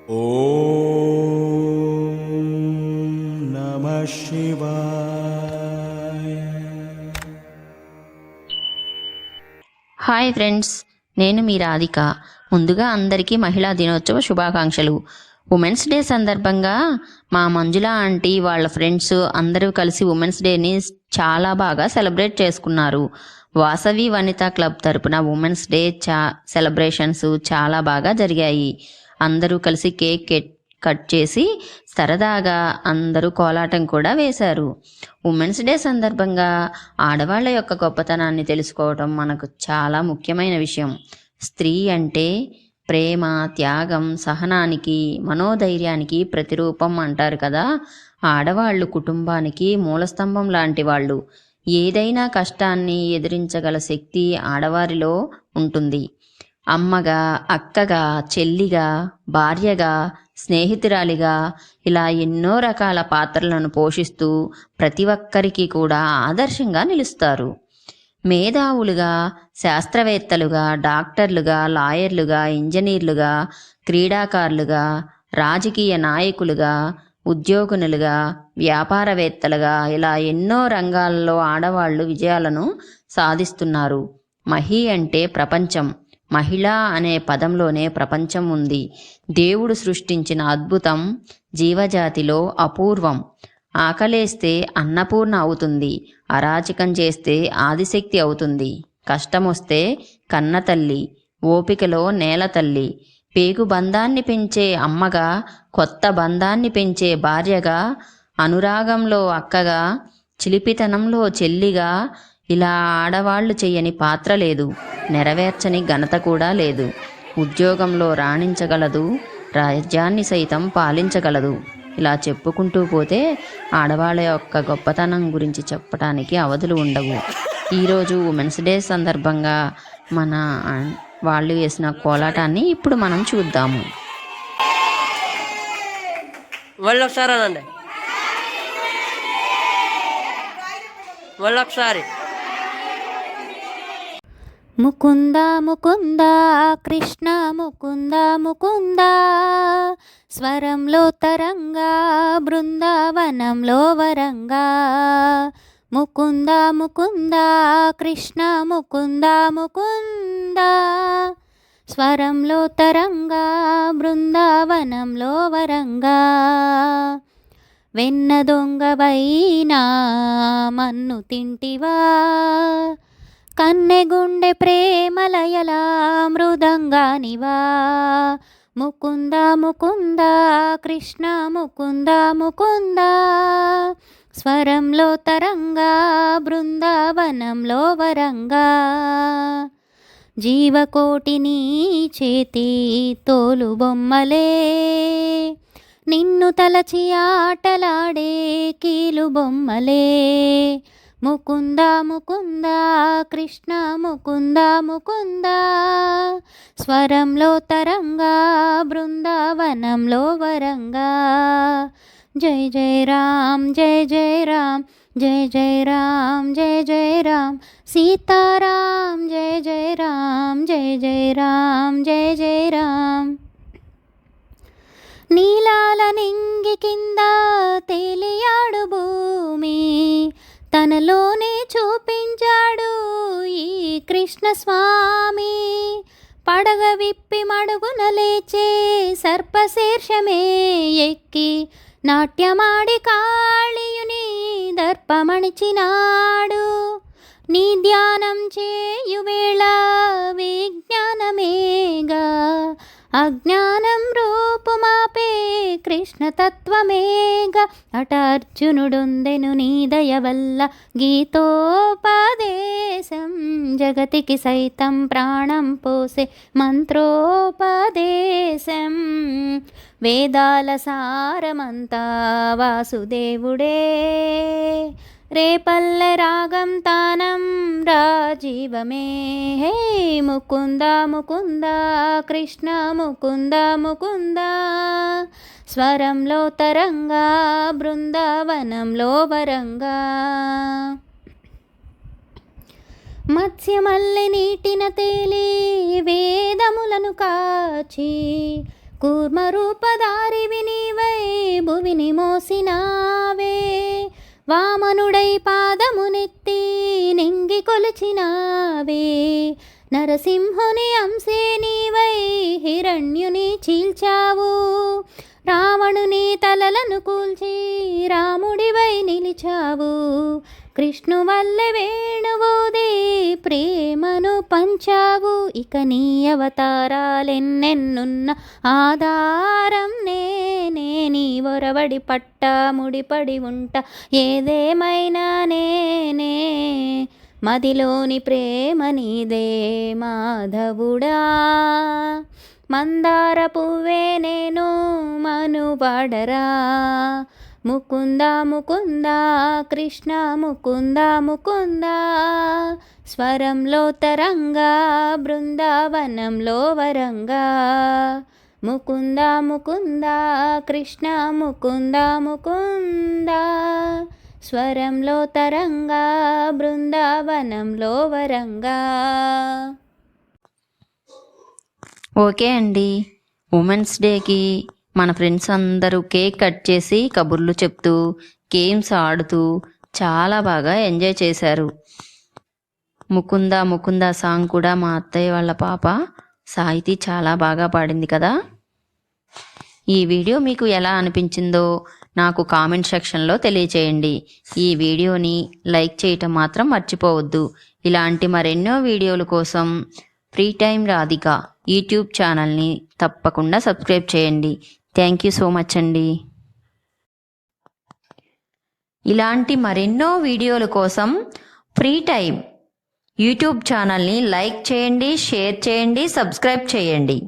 ఓం నమః శివాయ. Hi friends, నేను మీ రాధిక. ముందుగా అందరికీ మహిళా దినోత్సవ శుభాకాంక్షలు. ఉమెన్స్ డే సందర్భంగా మా మంజుల ఆంటీ వాళ్ళ ఫ్రెండ్స్ అందరూ కలిసి ఉమెన్స్ డేని చాలా బాగా సెలబ్రేట్ చేసుకున్నారు. వాసవి వనితా క్లబ్ తరపున ఉమెన్స్ డే సెలబ్రేషన్స్ చాలా బాగా జరిగాయి. అందరూ కలిసి కేక్ కట్ చేసి సరదాగా అందరూ కోలాటం కూడా వేశారు. ఉమెన్స్ డే సందర్భంగా ఆడవాళ్ళ యొక్క గొప్పతనాన్ని తెలుసుకోవడం మనకు చాలా ముఖ్యమైన విషయం. స్త్రీ అంటే ప్రేమ, త్యాగం, సహనానికి, మనోధైర్యానికి ప్రతిరూపం అంటారు కదా. ఆడవాళ్ళు కుటుంబానికి మూలస్తంభం లాంటి వాళ్ళు. ఏదైనా కష్టాన్ని ఎదిరించగల శక్తి ఆడవారిలో ఉంటుంది. అమ్మగా, అక్కగా, చెల్లిగా, భార్యగా, స్నేహితురాలిగా ఇలా ఎన్నో రకాల పాత్రలను పోషిస్తూ ప్రతి ఒక్కరికి కూడా ఆదర్శంగా నిలుస్తారు. మేధావులుగా, శాస్త్రవేత్తలుగా, డాక్టర్లుగా, లాయర్లుగా, ఇంజనీర్లుగా, క్రీడాకారులుగా, రాజకీయ నాయకులుగా, ఉద్యోగులుగా, వ్యాపారవేత్తలుగా ఇలా ఎన్నో రంగాల్లో ఆడవాళ్ళు విజయాలను సాధిస్తున్నారు. మహి అంటే ప్రపంచం. మహిళ అనే పదంలోనే ప్రపంచం ఉంది. దేవుడు సృష్టించిన అద్భుతం, జీవజాతిలో అపూర్వం. ఆకలేస్తే అన్నపూర్ణ అవుతుంది, అరాచకం చేస్తే ఆదిశక్తి అవుతుంది, కష్టమొస్తే కన్నతల్లి, ఓపికలో నేలతల్లి, పేగు బంధాన్ని పెంచే అమ్మగా, కొత్త బంధాన్ని పెంచే భార్యగా, అనురాగంలో అక్కగా, చిలిపితనంలో చెల్లిగా ఇలా ఆడవాళ్లు చెయ్యని పాత్ర లేదు, నెరవేర్చని ఘనత కూడా లేదు. ఉద్యోగంలో రాణించగలదు, రాజ్యాన్ని సైతం పాలించగలదు. ఇలా చెప్పుకుంటూ పోతే ఆడవాళ్ళ యొక్క గొప్పతనం గురించి చెప్పడానికి అవధులు ఉండవు. ఈరోజు ఉమెన్స్ డే సందర్భంగా మన వాళ్ళు వేసిన కోలాటాన్ని ఇప్పుడు మనం చూద్దాము. ఒకసారి ముకుంద ముకుంద కృష్ణ ముకుంద ముకుంద, స్వరంలో తరంగా బృందావనంలో వరంగా. ముకుంద ముకుంద కృష్ణ ముకుంద ముకుంద, స్వరంలో తరంగా బృందావనంలో వరంగా. వెన్న దొంగవైనా మన్ను తింటివా, కన్నెగుండె ప్రేమలయలా మృదంగానివా. ముకుంద ముకుంద కృష్ణ ముకుంద ముకుంద, స్వరంలో తరంగా బృందావనంలో వరంగా. జీవకోటిని చేతి తోలు బొమ్మలే, నిన్ను తలచి ఆటలాడే కీలు బొమ్మలే. ముకుంద ముకుంద కృష్ణ ముకుంద ముకుంద, స్వరంలో తరంగా బృందావనంలో వరంగా. జై జై రామ్ జై జై రామ్, జై జై రామ్ జై జై రామ్, సీతారాం జై జై రామ్, జై జై రామ్ జై జై రామ్. నీలాల నింగి కింద తేలియాడు భూమి, తనలోనే చూపించాడు ఈ కృష్ణ స్వామి. పడగ విప్పి మడుగున లేచే సర్పశీర్షమే ఎక్కి, నాట్యమాడి కాళీయుని దర్పమణిచినాడు. నీ ధ్యానం చేయువేళ విజ్ఞానమేగా, అజ్ఞానం రూపుమాపే కృష్ణతత్వమేగా. అట అర్జునుడొందెను నీ దయ వల్ల గీతోపదేశం, జగతికి సైతం ప్రాణం పోసే మంత్రోపదేశం. వేదాల సారమంతా వాసుదేవుడే, రేపల్లె రాగం తానం రాజీవమే. హే ముకుంద ముకుంద కృష్ణ ముకుంద ముకుంద, స్వరంలో తరంగా బృందావనంలో వరంగా. మత్స్యమల్లె నీటిన తేలి వేదములను కాచి, కూర్మరూపధారివి నీవై భువిని మోసినావే, వామనుడై పాదమునెత్తి నింగి కొలిచినావే, నరసింహుని అంశే నీవై హిరణ్యుని చీల్చావు, రావణుని తలలను కూల్చి రాముడివై నిలిచావు, కృష్ణువల్లె వేణువూది ప్రేమను పంచావు, ఇక నీ అవతారాలెన్నెన్నున్న ఆధారం నేనే, నీ ఒరవడి పట్ట ముడిపడి ఉంట ఏదేమైనా నేనే, మదిలోని ప్రేమ నీదే మాధవుడా, మందార పువ్వే నేను మనువాడరా, ముకుంద ముకుంద కృష్ణ ముకుంద ముకుంద, స్వరంలో తరంగా బృందావనంలో వరంగా, ముకుంద ముకుంద కృష్ణ ముకుంద ముకుంద, స్వరంలో తరంగా బృందావనంలో వరంగా. ఓకే అండి, ఉమెన్స్ డేకి మన ఫ్రెండ్స్ అందరూ కేక్ కట్ చేసి కబుర్లు చెప్తూ గేమ్స్ ఆడుతూ చాలా బాగా ఎంజాయ్ చేశారు. ముకుంద ముకుంద సాంగ్ కూడా మా అత్తయ్య వాళ్ళ పాప సాహితి చాలా బాగా పాడింది కదా. ఈ వీడియో మీకు ఎలా అనిపించిందో నాకు కామెంట్ సెక్షన్లో తెలియచేయండి. ఈ వీడియోని లైక్ చేయటం మాత్రం మర్చిపోవద్దు. ఇలాంటి మరెన్నో వీడియోల కోసం ఫ్రీ టైం రాధిక యూట్యూబ్ ఛానల్ని తప్పకుండా సబ్స్క్రైబ్ చేయండి. థ్యాంక్ యూ సో మచ్ అండి. ఇలాంటి మరెన్నో వీడియోల కోసం ఫ్రీ టైం యూట్యూబ్ ఛానల్ని లైక్ చేయండి, షేర్ చేయండి, సబ్స్క్రైబ్ చేయండి.